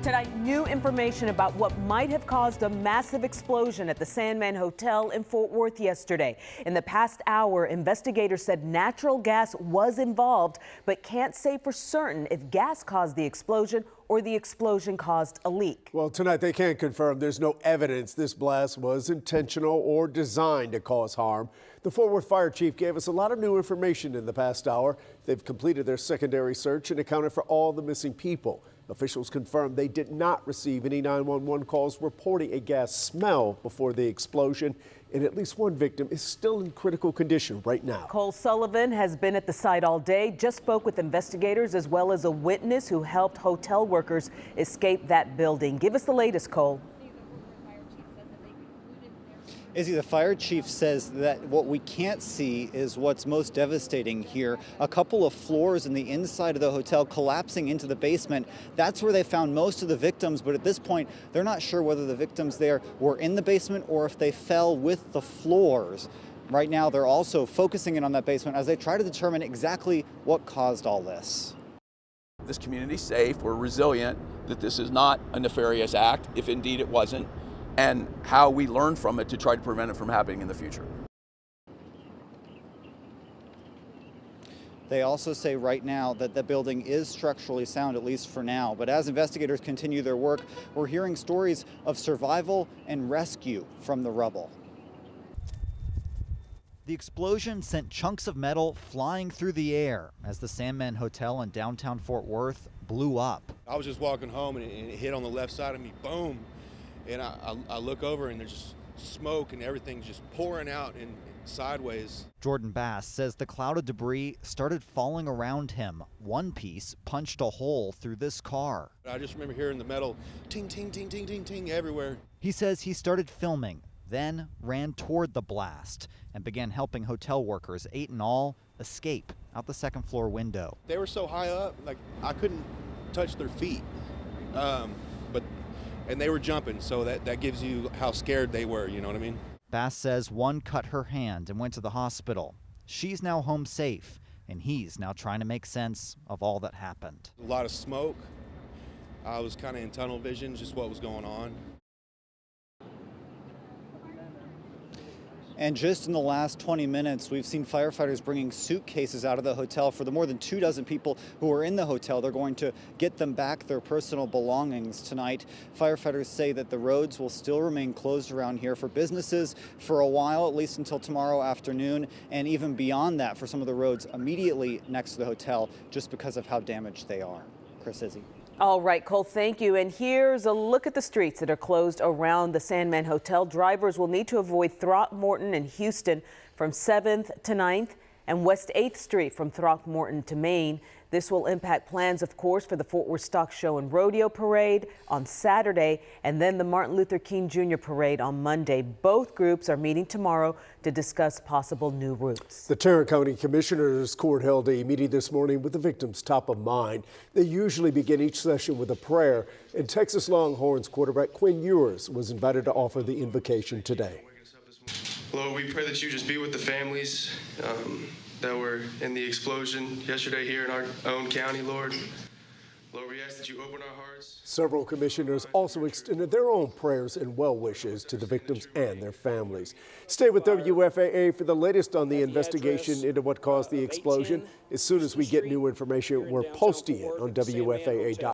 Tonight, new information about what might have caused a massive explosion at the Sandman Hotel in Fort Worth yesterday. In the past hour, investigators said natural gas was involved, but can't say for certain if gas caused the explosion or the explosion caused a leak. Well, tonight they can't confirm there's no evidence this blast was intentional or designed to cause harm. The Fort Worth Fire Chief gave us a lot of new information in the past hour. They've completed their secondary search and accounted for all the missing people. Officials confirmed they did not receive any 911 calls reporting a gas smell before the explosion, and at least one victim is still in critical condition right now. Cole Sullivan has been at the site all day, just spoke with investigators as well as a witness who helped hotel workers escape that building. Give us the latest, Cole. Izzy, the fire chief says that what we can't see is what's most devastating here. A couple of floors in the inside of the hotel collapsing into the basement. That's where they found most of the victims, but at this point, they're not sure whether the victims there were in the basement or if they fell with the floors. Right now, they're also focusing in on that basement as they try to determine exactly what caused all this. This community's safe, we're resilient, that this is not a nefarious act, if indeed it wasn't, and how we learn from it to try to prevent it from happening in the future. They also say right now that the building is structurally sound, at least for now. But as investigators continue their work, we're hearing stories of survival and rescue from the rubble. The explosion sent chunks of metal flying through the air as the Sandman Hotel in downtown Fort Worth blew up. I was just walking home and it hit on the left side of me, boom. And I look over and there's just smoke and everything's just pouring out and sideways. Jordan Bass says the cloud of debris started falling around him. One piece punched a hole through this car. I just remember hearing the metal ting, ting, ting, ting, ting, ting everywhere. He says he started filming, then ran toward the blast and began helping hotel workers, 8 in all, escape out the second floor window. They were so high up, like I couldn't touch their feet. And they were jumping, so that gives you how scared they were, you know what I mean? Bass says one cut her hand and went to the hospital. She's now home safe, and he's now trying to make sense of all that happened. A lot of smoke. I was kind of in tunnel vision, just what was going on. And just in the last 20 minutes, we've seen firefighters bringing suitcases out of the hotel for the more than 24 people who are in the hotel. They're going to get them back their personal belongings tonight. Firefighters say that the roads will still remain closed around here for businesses for a while, at least until tomorrow afternoon, and even beyond that for some of the roads immediately next to the hotel, just because of how damaged they are. Chris, Izzy. All right, Cole, thank you. And here's a look at the streets that are closed around the Sandman Hotel. Drivers will need to avoid Throckmorton and Houston from 7th to 9th and West 8th Street from Throckmorton to Main. This will impact plans, of course, for the Fort Worth Stock Show and Rodeo Parade on Saturday and then the Martin Luther King Jr. Parade on Monday. Both groups are meeting tomorrow to discuss possible new routes. The Tarrant County Commissioner's Court held a meeting this morning with the victims top of mind. They usually begin each session with a prayer, and Texas Longhorns quarterback Quinn Ewers was invited to offer the invocation today. Lord, we pray that you just be with the families that were in the explosion yesterday here in our own county, Lord. Lord, we ask that you open our hearts. Several commissioners also extended their own prayers and well wishes to the victims and their families. Stay with WFAA for the latest on the investigation into what caused the explosion. As soon as we get new information, we're posting it on WFAA.com.